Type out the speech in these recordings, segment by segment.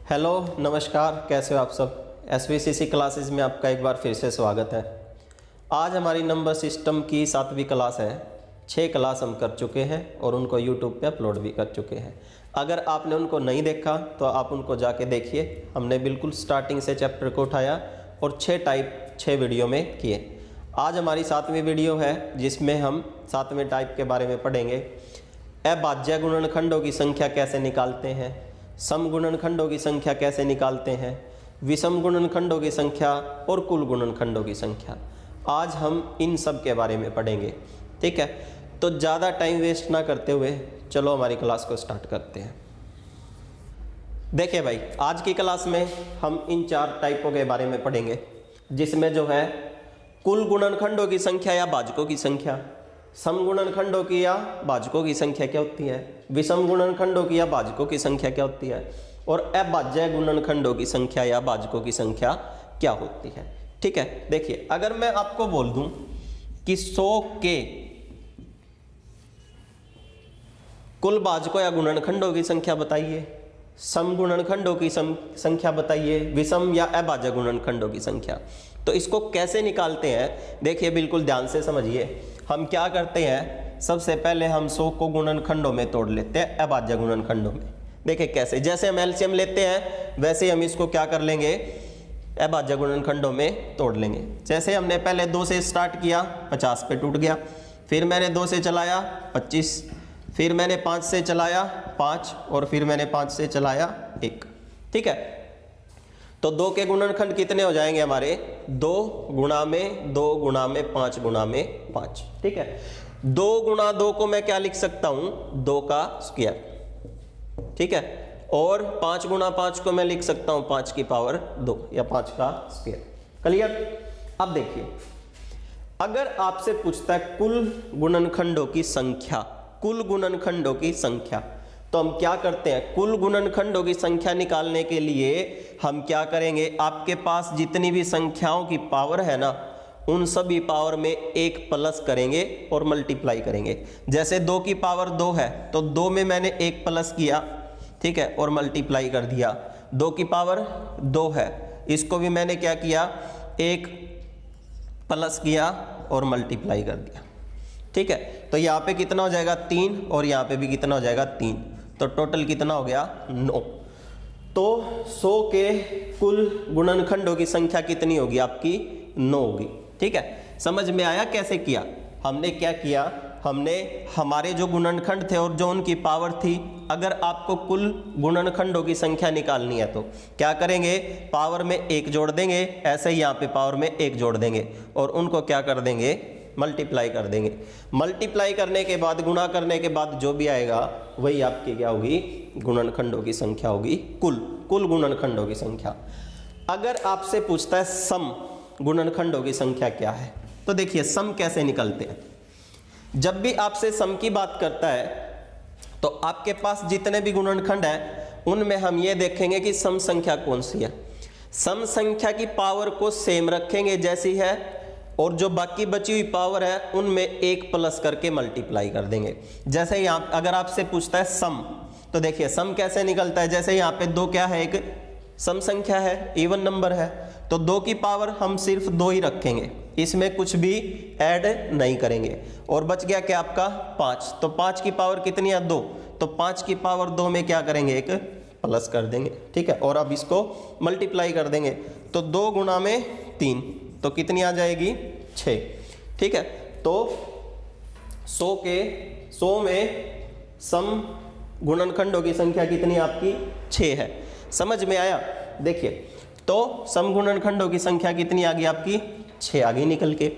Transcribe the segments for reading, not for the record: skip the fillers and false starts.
Hello नमस्कार, कैसे हो आप सब। एसवीसीसी क्लासेस में आपका एक बार फिर से स्वागत है। आज हमारी नंबर सिस्टम की 7वीं क्लास है। 6 क्लास हम कर चुके हैं और उनको यूट्यूब पे अपलोड भी कर चुके हैं। अगर आपने उनको नहीं देखा तो आप उनको जाके देखिए। हमने बिल्कुल स्टार्टिंग से चैप्टर को उठाया और 6 वीडियो में किए। आज हमारी 7वीं वीडियो है जिसमें हम 7वें टाइप के बारे में पढ़ेंगे। अभाज्य गुणनखंडों की संख्या कैसे निकालते हैं, सम गुणनखंडों की संख्या कैसे निकालते हैं, विषम गुणनखंडों की संख्या और कुल गुणनखंडों की संख्या। आज हम इन सब के बारे में पढ़ेंगे। ठीक है, तो ज़्यादा टाइम वेस्ट ना करते हुए चलो हमारी क्लास को स्टार्ट करते हैं। देखिए भाई, आज की क्लास में हम इन 4 टाइपों के बारे में पढ़ेंगे, जिसमें जो है कुल गुणनखंडों की संख्या या भाजकों की संख्या, सम गुणनखंडों की या भाजकों की संख्या क्या होती है, विषम गुणनखंडों की या भाजकों की संख्या क्या होती है, और अभाज्य गुणनखंडों की संख्या या भाजकों की संख्या क्या होती है। ठीक है, देखिए अगर मैं आपको बोल दूं कि 100 के कुल भाजकों या गुणनखंडों की संख्या बताइए, सम गुणनखंडों की संख्या बताइए, विषम या अभाज्य गुणनखंडों की संख्या, तो इसको कैसे निकालते हैं देखिए बिल्कुल ध्यान से समझिए। हम क्या करते हैं, सबसे पहले हम 100 को गुणनखंडों में तोड़ लेते हैं, अभाज्य गुणनखंडों में। देखिए कैसे, जैसे हम एलसीएम लेते हैं वैसे हम इसको क्या कर लेंगे, अभाज्य गुणनखंडों में तोड़ लेंगे। जैसे हमने पहले 2 से स्टार्ट किया, 50 पे टूट गया, फिर मैंने 2 से चलाया 25, फिर मैंने 5 से चलाया 5 और फिर मैंने 5 से चलाया 1। ठीक है, तो 2 के गुणनखंड कितने हो जाएंगे हमारे, 2 गुणा में 2 गुणा में 5 गुणा में 5। ठीक है, 2 गुणा 2 को मैं क्या लिख सकता हूं, 2 का स्क्वायर। ठीक है, और 5 गुणा 5 को मैं लिख सकता हूं 5 की पावर 2 या 5 का स्क्वायर। क्लियर। अब देखिए, अगर आपसे पूछता है कुल गुणनखंडों की संख्या, कुल गुणनखंडों की संख्या, तो हम क्या करते हैं, कुल गुणनखंडों की संख्या निकालने के लिए हम क्या करेंगे, आपके पास जितनी भी संख्याओं की पावर है ना, उन सभी पावर में 1 प्लस करेंगे और मल्टीप्लाई करेंगे। जैसे 2 की पावर 2 है तो 2 में मैंने 1 प्लस किया, ठीक है, और मल्टीप्लाई कर दिया। 2 की पावर 2 है, इसको भी मैंने क्या किया, 1 प्लस किया और मल्टीप्लाई कर दिया। ठीक है, तो यहाँ पे कितना हो जाएगा 3 और यहाँ पे भी कितना हो जाएगा 3, तो टोटल कितना हो गया 9। तो 100 के कुल गुणनखंडों की संख्या कितनी होगी आपकी, 9 होगी। ठीक है, समझ में आया कैसे किया। हमने क्या किया, हमने हमारे जो गुणनखंड थे और जो उनकी पावर थी, अगर आपको कुल गुणनखंडों की संख्या निकालनी है तो क्या करेंगे, पावर में 1 जोड़ देंगे, ऐसे ही यहाँ पे पावर में 1 जोड़ देंगे और उनको क्या कर देंगे, मल्टीप्लाई कर देंगे। मल्टीप्लाई करने के बाद, गुणा करने के बाद जो भी आएगा वही आपकी क्या होगी, गुणनखंडों की संख्या होगी, कुल गुणनखंडों की संख्या। अगर आपसे पूछता है सम गुणनखंडों की संख्या क्या है, तो देखिए सम कैसे निकलते हैं। जब भी आपसे सम की बात करता है तो आपके पास जितने भी गुणनखंड हैं उनमें हम ये देखेंगे कि सम संख्या कौन सी है। सम संख्या की पावर को सेम रखेंगे जैसी है, और जो बाकी बची हुई पावर है उनमें 1 प्लस करके मल्टीप्लाई कर देंगे। जैसे यहाँ अगर आपसे पूछता है सम, तो देखिए सम कैसे निकलता है। जैसे यहाँ पे 2 क्या है, एक सम संख्या है, इवन नंबर है, तो 2 की पावर हम सिर्फ 2 ही रखेंगे, इसमें कुछ भी ऐड नहीं करेंगे, और बच गया क्या आपका 5, तो 5 की पावर कितनी है 2, तो 5 की पावर 2 में क्या करेंगे, 1 प्लस कर देंगे। ठीक है, और अब इसको मल्टीप्लाई कर देंगे, तो 2 गुणा में 3, तो कितनी आ जाएगी 6। ठीक है, तो 100 में सम गुणनखंडों की संख्या कितनी आपकी 6 है। समझ में आया। देखिए, तो सम गुणनखंडों की संख्या कितनी आ गई आपकी 6 आ गई निकल के।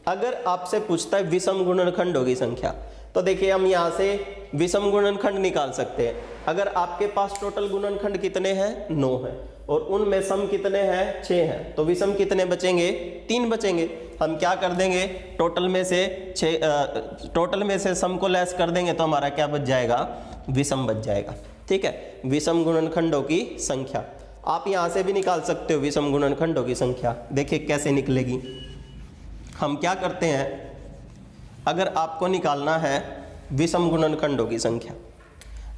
अगर आपसे पूछता है विषम गुणनखंडों की संख्या, तो देखिए हम यहाँ से विषम गुणनखंड निकाल सकते हैं। अगर आपके पास टोटल गुणनखंड कितने हैं 9 है और उनमें सम कितने हैं 6 हैं, तो विषम कितने बचेंगे 3 बचेंगे। हम क्या कर देंगे, टोटल में से सम को लेस कर देंगे तो हमारा क्या बच जाएगा, विषम बच जाएगा। ठीक है, विषम गुणनखंडों की संख्या आप यहाँ से भी निकाल सकते हो। विषम गुणनखंडों की संख्या देखिए कैसे निकलेगी। हम क्या करते हैं, अगर आपको निकालना है विषम गुणनखंडों की संख्या,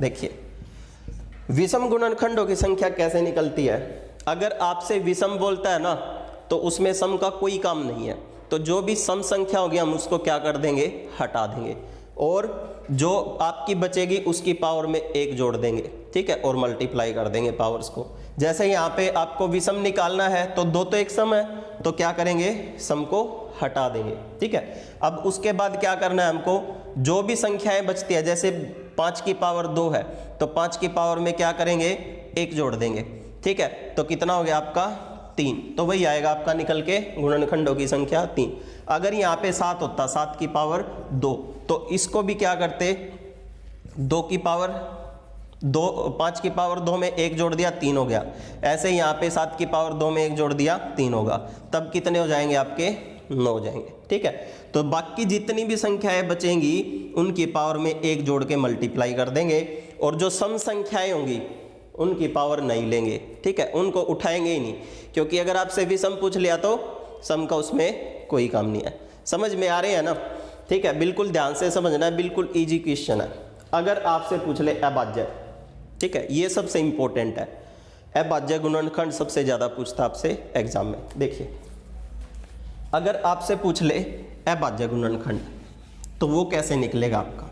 देखिए विषम गुणनखंडों की संख्या कैसे निकलती है? अगर आपसे विषम बोलता है ना तो उसमें सम का कोई काम नहीं है, तो जो भी सम संख्या होगी हम उसको क्या कर देंगे, हटा देंगे, और जो आपकी बचेगी उसकी पावर में 1 जोड़ देंगे, ठीक है, और मल्टीप्लाई कर देंगे पावर्स को। जैसे यहाँ पे आपको विषम निकालना है तो 2 तो एक सम है, तो क्या करेंगे, सम को हटा देंगे, ठीक है। अब उसके बाद क्या करना है हमको, जो भी संख्याएं बचती है, जैसे 5 की पावर 2 है तो 5 की पावर में क्या करेंगे, 1 जोड़ देंगे, ठीक है, तो कितना हो गया आपका 3, तो वही आएगा आपका निकल के गुणनखंडों की संख्या 3। अगर यहाँ पे 7 होता, 7 की पावर 2, तो इसको भी क्या करते, 2 की पावर 2, 5 की पावर 2 में 1 जोड़ दिया, 3 हो गया। ऐसे ही यहाँ पे 7 की पावर 2 में 1 जोड़ दिया, 3 होगा, तब कितने हो जाएंगे आपके, 9 हो जाएंगे, ठीक है। तो बाकी जितनी भी संख्याएं बचेंगी उनकी पावर में 1 जोड़ के मल्टीप्लाई कर देंगे, और जो सम संख्याएं होंगी उनकी पावर नहीं लेंगे, ठीक है, उनको उठाएंगे ही नहीं, क्योंकि अगर आपसे विषम पूछ लिया तो सम का उसमें कोई काम नहीं है। समझ में आ रहे हैं ना, ठीक है, बिल्कुल ध्यान से समझना है, बिल्कुल इजी क्वेश्चन है। अगर आपसे पूछ ले अभाज्य, ठीक है, ये सबसे इंपॉर्टेंट है, अभाज्य गुणनखंड सबसे ज्यादा पूछता आपसे एग्जाम में। देखिए, अगर आपसे पूछ ले अभाज्य गुणनखंड तो वो कैसे निकलेगा आपका।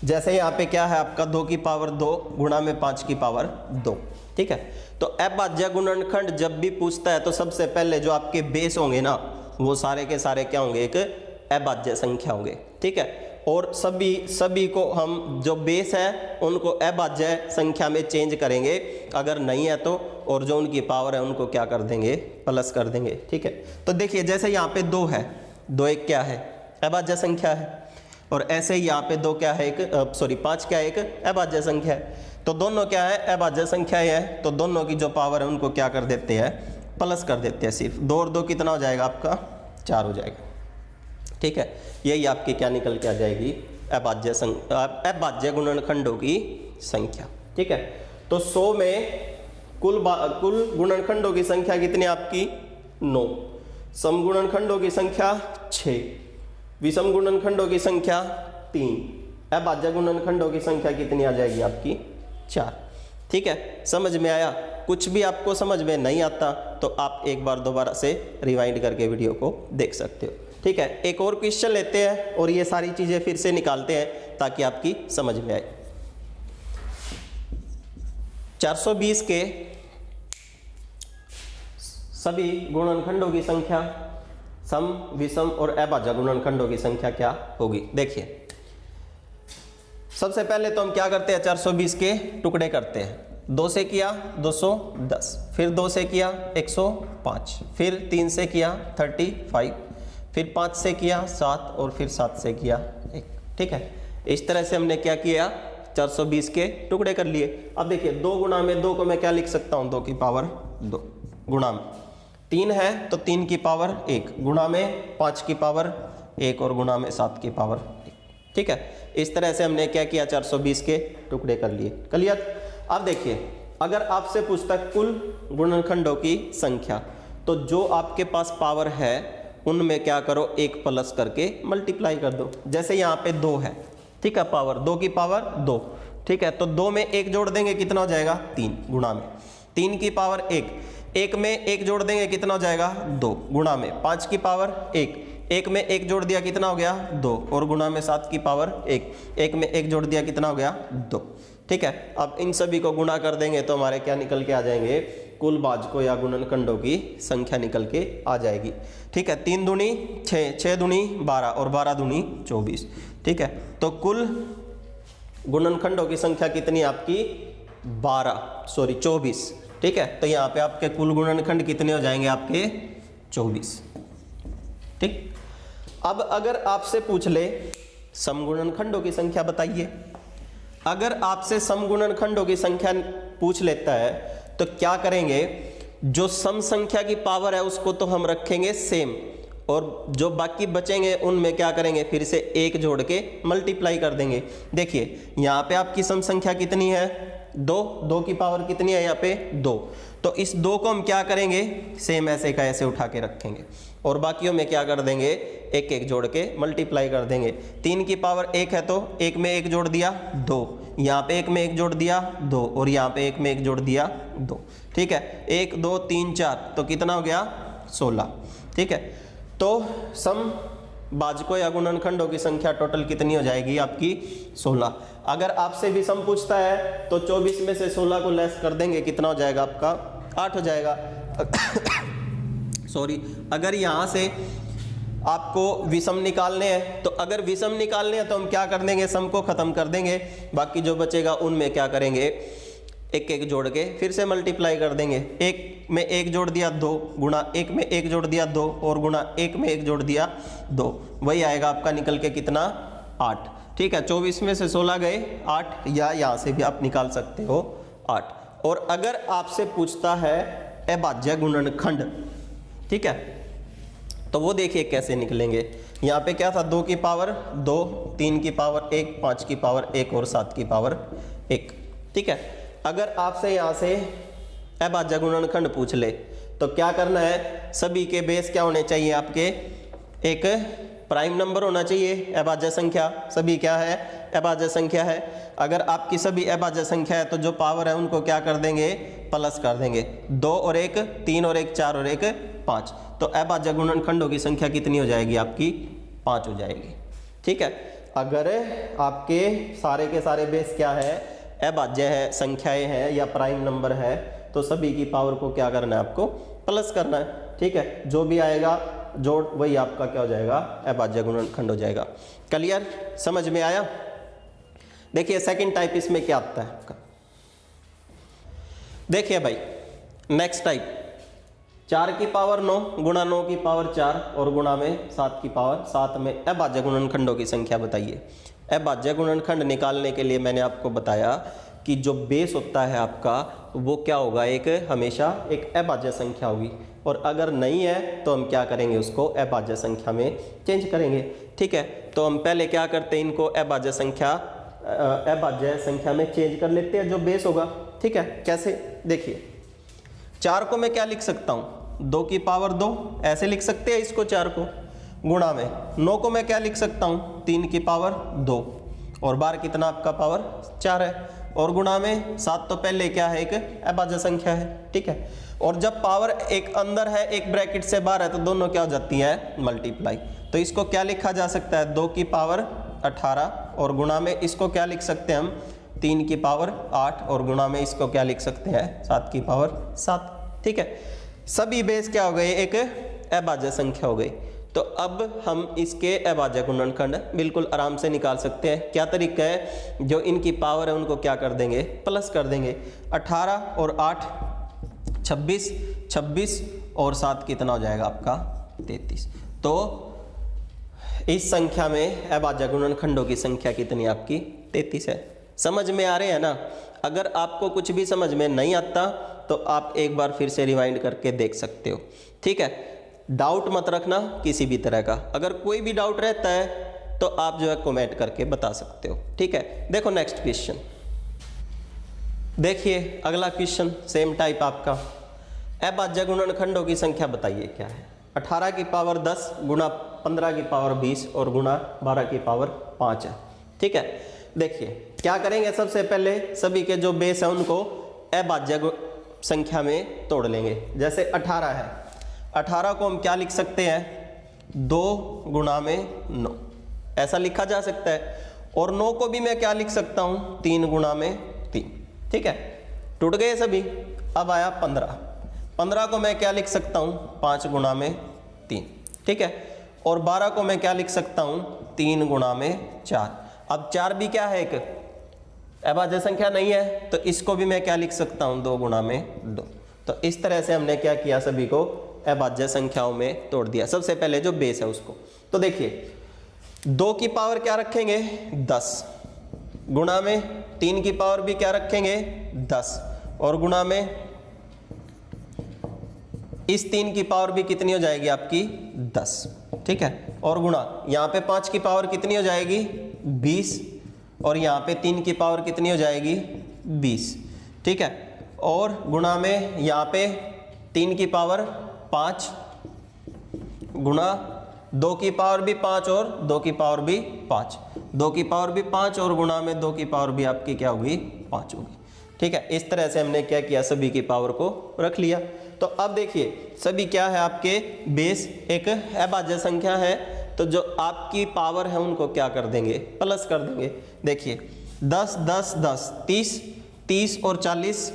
जैसे यहाँ पे क्या है आपका, 2 की पावर 2 गुणा में 5 की पावर 2, ठीक है। तो अभाज्य गुणनखंड जब भी पूछता है तो सबसे पहले जो आपके बेस होंगे ना, वो सारे के सारे क्या होंगे, एक अभाज्य संख्या होंगे, ठीक है। और सभी को हम जो बेस है उनको अभाज्य संख्या में चेंज करेंगे, अगर नहीं है तो, और जो उनकी पावर है उनको क्या कर देंगे, प्लस कर देंगे, ठीक है। तो देखिए, जैसे यहाँ पे 2 है, 2 एक क्या है, अभाज्य संख्या है, और ऐसे ही यहाँ पे 2 क्या है, 5 क्या है, एक अभाज्य संख्या है। तो दोनों क्या है, अभाज्य संख्याएं हैं, तो दोनों की जो पावर है उनको क्या कर देते हैं, प्लस कर देते हैं। सिर्फ 2 और 2 कितना हो जाएगा आपका, 4 हो जाएगा, ठीक है। यही आपकी क्या निकल के आ जाएगी, अभाज्य गुणनखंडों की संख्या, ठीक है। तो 100 में कुल गुणनखंडों की संख्या कितनी आपकी, 9, सम गुणनखंडों की संख्या 6, विषम गुणनखंडों की संख्या 3, अभाज्य गुणनखंडों की संख्या कितनी आ जाएगी आपकी, 4, ठीक है। समझ में आया? कुछ भी आपको समझ में नहीं आता तो आप एक बार दोबारा से रिवाइंड करके वीडियो को देख सकते हो, ठीक है। एक और क्वेश्चन लेते हैं और ये सारी चीजें फिर से निकालते हैं ताकि आपकी समझ में आए। 420 के सभी गुणनखंडों की संख्या, सम, विषम और अभाज्य गुणनखंडों की संख्या क्या होगी। देखिए, सबसे पहले तो हम क्या करते हैं, 420 के टुकड़े करते हैं। 2 से किया 210, फिर 2 से किया 105, फिर 3 से किया 35, फिर 5 से किया 7, और फिर 7 से किया 1, ठीक है। इस तरह से हमने क्या किया, 420 के टुकड़े कर लिए। अब देखिए, 2 गुणा में 2 को मैं क्या लिख सकता हूँ, 2 की पावर 2, गुणा में 3 है तो 3 की पावर 1, गुणा में 5 की पावर 1, और गुणा में 7 की पावर 1, ठीक है। इस तरह से हमने क्या किया, 420 के टुकड़े कर लिए। क्लियर? अब देखिए, अगर आपसे पूछता कुल गुणनखंडों की संख्या, तो जो आपके पास पावर है उनमें क्या करो, 1 प्लस करके मल्टीप्लाई कर दो। जैसे यहाँ पे 2 है, ठीक है, पावर 2 की पावर 2, ठीक है, तो 2 में 1 जोड़ देंगे, कितना हो जाएगा, 3, गुणा में 3 की पावर 1, 1 में 1 जोड़ देंगे, कितना हो जाएगा, 2, गुणा में 5 की पावर 1, 1 में 1 जोड़ दिया, कितना हो गया, 2, और गुणा में 7 की पावर 1, 1 में 1 जोड़ दिया, कितना हो गया, 2, ठीक है। अब इन सभी को गुणा कर देंगे तो हमारे क्या निकल के आ जाएंगे, कुल भाजकों या गुणनखंडों की संख्या निकल के आ जाएगी, ठीक है। 3 दूनी 6, 6 दूनी 12, और 12 दूनी 24, ठीक है। तो कुल गुणनखंडों की संख्या कितनी आपकी, 24, ठीक है। तो यहाँ पे आपके कुल गुणनखंड कितने हो जाएंगे, आपके 24, ठीक। अब अगर आपसे पूछ ले सम गुणनखंडों की संख्या बताइए, अगर आपसे सम गुणनखंडों की संख्या पूछ लेता है तो क्या करेंगे, जो सम संख्या की पावर है उसको तो हम रखेंगे सेम, और जो बाकी बचेंगे उनमें क्या करेंगे, फिर से 1 जोड़ के मल्टीप्लाई कर देंगे। देखिए, यहाँ पे आपकी सम संख्या कितनी है, दो की पावर कितनी है यहाँ पे 2। तो इस 2 को हम क्या करेंगे, सेम ऐसे का ऐसे उठा के रखेंगे और बाकियों में क्या कर देंगे, एक एक जोड़ के मल्टीप्लाई कर देंगे। 3 की पावर 1 है तो 1 में 1 जोड़ दिया 2, यहाँ पे 1 में 1 जोड़ दिया 2 और यहाँ पे 1 में 1 जोड़ दिया 2। ठीक है, 1 2 3 4 तो कितना हो गया 16। ठीक है, तो सम भाजकों या गुणनखंडों की संख्या टोटल कितनी हो जाएगी आपकी 16। अगर आपसे भी सम पूछता है तो 24 में से 16 को लेस कर देंगे, कितना हो जाएगा आपका 8 हो जाएगा। सॉरी, अगर यहाँ से आपको विषम निकालने हैं तो अगर विषम निकालने हैं तो हम क्या कर देंगे, सम को खत्म कर देंगे, बाकी जो बचेगा उनमें क्या करेंगे, एक एक जोड़ के फिर से मल्टीप्लाई कर देंगे। 1 में 1 जोड़ दिया 2 गुणा 1 में 1 जोड़ दिया 2 और गुणा 1 में 1 जोड़ दिया 2, वही आएगा आपका निकल के कितना 8। ठीक है, 24 में से 16 गए 8, या यहाँ से भी आप निकाल सकते हो 8। और अगर आपसे पूछता है अभाज्य गुणनखंड, ठीक है, तो वो देखिए कैसे निकलेंगे। यहाँ पे क्या था, 2 की पावर 2, 3 की पावर 1, 5 की पावर 1 और 7 की पावर 1। ठीक है, अगर आपसे यहाँ से अभाज्य गुणनखंड पूछ ले तो क्या करना है, सभी के बेस क्या होने चाहिए आपके, एक प्राइम नंबर होना चाहिए। अभाज्य संख्या सभी क्या है, अभाज्य संख्या है। अगर आपकी सभी अभाज्य संख्या है तो जो पावर है उनको क्या कर देंगे, प्लस कर देंगे। 2 और 1 3 और 1 4 और 1 5, तो अभाज्य गुणनखंडों की संख्या कितनी हो जाएगी आपकी 5 हो जाएगी। ठीक है, अगर आपके सारे के सारे बेस क्या है, अभाज्य है, संख्याएं हैं या प्राइम नंबर है, तो सभी की पावर को क्या करना है, आपको प्लस करना है। ठीक है, जो भी आएगा जोड़ वही आपका क्या हो जाएगा, अभाज्य गुणनखंड हो जाएगा। क्लियर, समझ में आया। देखिए सेकंड टाइप इसमें क्या आता है आपका, देखिए भाई नेक्स्ट टाइप, 4 की पावर 9 गुणा 9 की पावर 4 और गुणा में 7 की पावर 7 में अभाज्य गुणनखंडों की संख्या बताइए। अभाज्य गुणनखंड निकालने के लिए मैंने आपको बताया कि जो बेस होता है आपका वो क्या होगा, एक हमेशा एक अभाज्य संख्या होगी, और अगर नहीं है तो हम क्या करेंगे, उसको अभाज्य संख्या में चेंज करेंगे। ठीक है, तो हम पहले क्या करते हैं, इनको अभाज्य संख्या में चेंज कर लेते हैं जो बेस होगा। ठीक है, कैसे, देखिए 4 को मैं क्या लिख सकता हूँ, 2 की पावर 2 ऐसे लिख सकते हैं इसको 4 को, गुणा में 9 को मैं क्या लिख सकता हूँ, 3 की पावर 2 और बार कितना आपका पावर 4 है, और गुणा में 7 तो पहले क्या है, एक अभाज्य संख्या है। ठीक है, और जब पावर एक अंदर है एक ब्रैकेट से बाहर है तो दोनों क्या हो जाती है, मल्टीप्लाई। तो इसको क्या लिखा जा सकता है, 2 की पावर 18 और गुणा में इसको क्या लिख सकते हैं हम, 3 की पावर 8 और गुणा में इसको क्या लिख सकते हैं, 7 की पावर 7। ठीक है, सभी बेस क्या हो गए, एक अभाज्य संख्या हो गई। तो अब हम इसके अभाज्य गुणनखंड बिल्कुल आराम से निकाल सकते हैं। क्या तरीका है, जो इनकी पावर है उनको क्या कर देंगे, प्लस कर देंगे। 18 और 8 26, 26 और 7 कितना हो जाएगा आपका 33। तो इस संख्या में अभाज्य गुणनखंडों की संख्या कितनी आपकी 33 है। समझ में आ रहे हैं ना। अगर आपको कुछ भी समझ में नहीं आता तो आप एक बार फिर से रिवाइंड करके देख सकते हो। ठीक है, डाउट मत रखना किसी भी तरह का। अगर कोई भी डाउट रहता है तो आप जो है कमेंट करके बता सकते हो। ठीक है, देखो नेक्स्ट क्वेश्चन, देखिए अगला क्वेश्चन सेम टाइप आपका, अभाज्य गुणनखंडों की संख्या बताइए क्या है। 18 की पावर 10 गुणा 15 की पावर 20 और गुणा 12 की पावर 5 है। ठीक है, देखिए क्या करेंगे, सबसे पहले सभी के जो बेस है उनको अभाज्य संख्या में तोड़ लेंगे। जैसे 18 है, 18 को हम क्या लिख सकते हैं, 2 गुणा में 9 ऐसा लिखा जा सकता है। और 9 को भी मैं क्या लिख सकता हूँ, 3 गुणा में 3। ठीक है, टूट गए सभी। अब आया 15, 15 को मैं क्या लिख सकता हूँ, 5 गुणा में 3। ठीक है, और 12 को मैं क्या लिख सकता हूँ, 3 गुणा में 4। अब 4 भी क्या है, एक अभाज्य संख्या नहीं है, तो इसको भी मैं क्या लिख सकता हूँ, 2 गुणा में 2। तो इस तरह से हमने क्या किया, सभी को अभाज्य संख्याओं में तोड़ दिया। सबसे पहले जो बेस है उसको, तो देखिए 2 की पावर क्या रखेंगे, 10 गुणा में 3 की पावर भी क्या रखेंगे, 10 और गुणा में इस 3 की पावर भी कितनी हो जाएगी आपकी 10। ठीक है, और गुणा यहाँ पे 5 की पावर कितनी हो जाएगी 20 और यहाँ पे 3 की पावर कितनी हो जाएगी 20। ठीक है, और गुणा में यहाँ पे 3 की पावर 5 गुणा 2 की पावर भी 5 और 2 की पावर भी 5, 2 की पावर भी 5 और गुणा में 2 की पावर भी आपकी क्या होगी 5 होगी। ठीक है, इस तरह से हमने क्या किया, सभी की पावर को रख लिया। तो अब देखिए सभी क्या है आपके बेस एक अभाज्य संख्या है, तो जो आपकी पावर है उनको क्या कर देंगे, प्लस कर देंगे। देखिए 10 10 10 30 30 और 40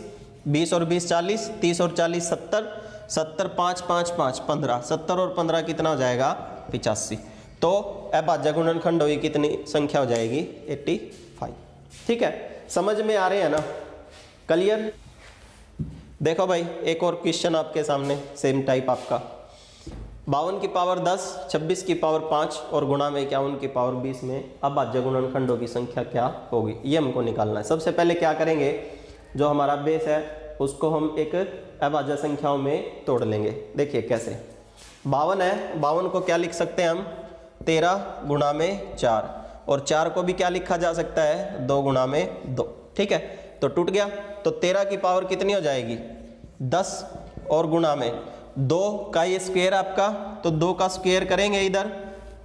20 और 20 40 30 और 40 70 70 5 5 5 15 70 और 15 कितना हो जाएगा 85। तो अभाज्य गुणनखंडों की कितनी संख्या हो जाएगी 85। ठीक है, समझ में आ रहे हैं ना, क्लियर। देखो भाई एक और क्वेश्चन आपके सामने सेम टाइप आपका 52 की पावर 10 26 की पावर 5 और गुणा में 51 की पावर 20 में अभाज्य गुणनखंडों की संख्या क्या होगी, ये हमको निकालना है। सबसे पहले क्या करेंगे, जो हमारा बेस है उसको हम एक अभाज्य संख्याओं में तोड़ लेंगे। देखिए कैसे, 52 है, 52 को क्या लिख सकते हैं हम 13 गुणा में 4, और 4 को भी क्या लिखा जा सकता है 2 गुणा में 2। ठीक है, तो टूट गया, तो 13 की पावर कितनी हो जाएगी 10 और गुणा में 2 का ये स्क्वायर आपका, तो 2 का स्क्वायर करेंगे इधर,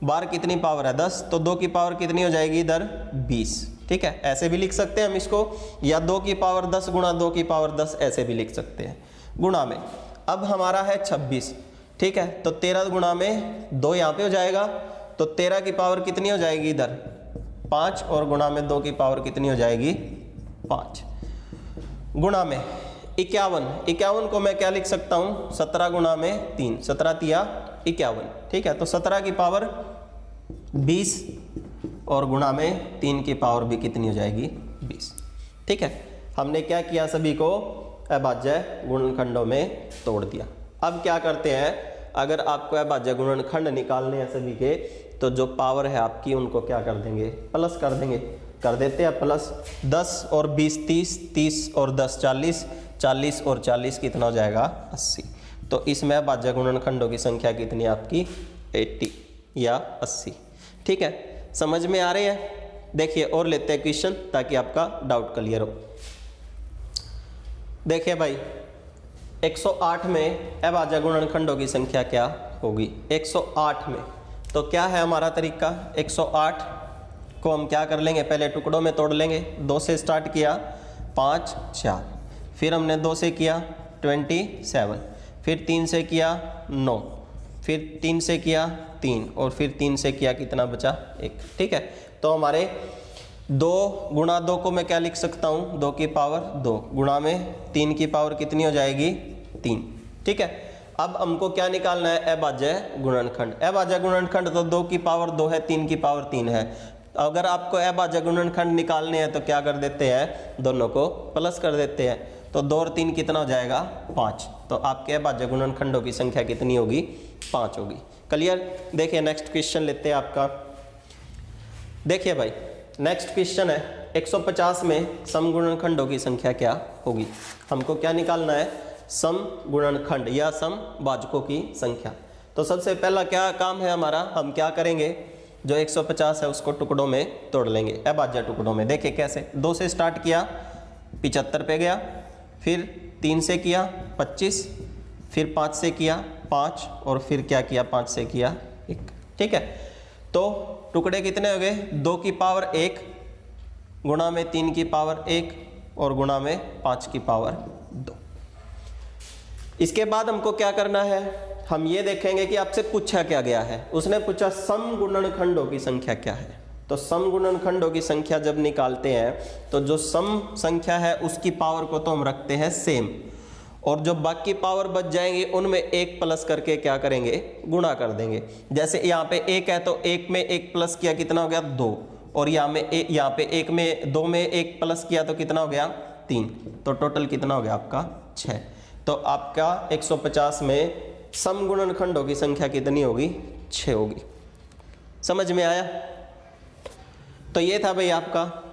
बार कितनी पावर है 10, तो 2 की पावर कितनी हो जाएगी इधर 20। ठीक है, ऐसे भी लिख सकते हैं हम इसको, या 2 की पावर 10 गुणा 2 की पावर 10 ऐसे भी लिख सकते हैं। गुणा में अब हमारा है 26, ठीक है, तो 13 गुणा में 2 यहाँ पे हो जाएगा, तो 13 की पावर कितनी हो जाएगी इधर 5 और गुणा में 2 की पावर कितनी हो जाएगी 5। गुणा में 51 को मैं क्या लिख सकता हूँ 17 गुणा में 3, 17 तिया 51। ठीक है, तो 17 की पावर 20 और गुणा में 3 की पावर भी कितनी हो जाएगी 20। ठीक है, हमने क्या किया, सभी को अभाज्य गुणनखंडों में तोड़ दिया। अब क्या करते हैं, अगर आपको अभाज्य गुणनखंड निकालने हैं सभी के, तो जो पावर है आपकी उनको क्या कर देंगे प्लस कर देंगे, कर देते हैं प्लस। 10 और 20 30, 30 और 10 40, 40 और 40 कितना हो जाएगा 80। तो इसमें अभाज्य गुणनखंडों की संख्या कितनी आपकी 80 या 80। ठीक है, समझ में आ रहे हैं। देखिए और लेते हैं क्वेश्चन ताकि आपका डाउट क्लियर हो। देखिए भाई 108 में अभाज्य गुणनखंडों की संख्या क्या होगी 108 में, तो क्या है हमारा तरीका, 108 को हम क्या कर लेंगे, पहले टुकड़ों में तोड़ लेंगे। 2 से स्टार्ट किया 5 4, फिर हमने 2 से किया 27, फिर 3 से किया 9, फिर 3 से किया 3 और फिर 3 से किया कितना बचा 1। ठीक है, तो हमारे 2 गुणा 2 को मैं क्या लिख सकता हूँ 2 की पावर 2 गुणा में 3 की पावर कितनी हो जाएगी 3। ठीक है, अब हमको क्या निकालना है अभाज्य गुणनखंड। अभाज्य गुणनखंड तो 2 की पावर 2 है, 3 की पावर 3 है। अगर आपको अभाज्य गुणनखंड निकालने हैं तो क्या कर देते हैं, दोनों को प्लस कर देते हैं, तो 2 और 3 कितना हो जाएगा 5। तो आपके अभाज्य गुणनखंडों की संख्या कितनी होगी 5 होगी। क्लियर। देखिए नेक्स्ट क्वेश्चन लेते हैं आपका। देखिए भाई नेक्स्ट क्वेश्चन है 150 में सम गुणनखंडों की संख्या क्या होगी। हमको क्या निकालना है, सम गुणनखंड या सम भाजकों की संख्या। तो सबसे पहला क्या काम है हमारा, हम क्या करेंगे, जो 150 है उसको टुकड़ों में तोड़ लेंगे, अभाज्य टुकड़ों में। देखिए कैसे, 2 से स्टार्ट किया 75 पे गया, फिर 3 से किया 25, फिर 5 से किया 5 और फिर क्या किया 5 से किया 1। ठीक है, तो टुकड़े कितने हो गए, 2 की पावर 1 गुणा में 3 की पावर 1 और गुणा में 5 की पावर 2। इसके बाद हमको क्या करना है, हम ये देखेंगे कि आपसे पूछा क्या गया है। उसने पूछा सम गुणनखंडों की संख्या क्या है। तो सम गुणनखंडों की संख्या जब निकालते हैं तो जो सम संख्या है उसकी पावर को तो हम रखते हैं सेम, और जो बाकी पावर बच जाएंगे उनमें 1 प्लस करके क्या करेंगे, गुणा कर देंगे। जैसे यहाँ पे 1 है तो 1 में 1 प्लस किया कितना हो गया 2, और यहाँ पे 1 में 2 में 1 प्लस किया तो कितना हो गया 3, तो टोटल कितना हो गया आपका 6। तो आपका 150 में सम गुणनखंडों की संख्या कितनी होगी 6 होगी। समझ में आया। तो ये था भाई आपका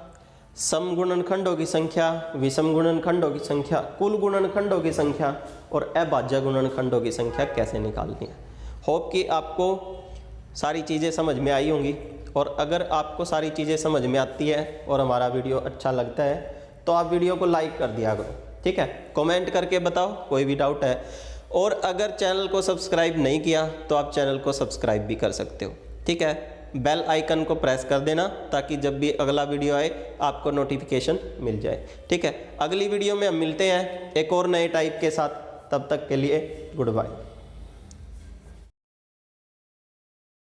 सम गुणनखंडों की संख्या, विषम गुणनखंडों की संख्या, कुल गुणनखंडों की संख्या और अभाज्य गुणनखंडों की संख्या कैसे निकालनी है। होप कि आपको सारी चीज़ें समझ में आई होंगी, और अगर आपको सारी चीज़ें समझ में आती है और हमारा वीडियो अच्छा लगता है तो आप वीडियो को लाइक कर दिया करो, ठीक है। कमेंट करके बताओ कोई भी डाउट है, और अगर चैनल को सब्सक्राइब नहीं किया तो आप चैनल को सब्सक्राइब भी कर सकते हो, ठीक है। बेल आइकन को प्रेस कर देना ताकि जब भी अगला वीडियो आए आपको नोटिफिकेशन मिल जाए, ठीक है। अगली वीडियो में हम मिलते हैं एक और नए टाइप के साथ, तब तक के लिए गुड बाय।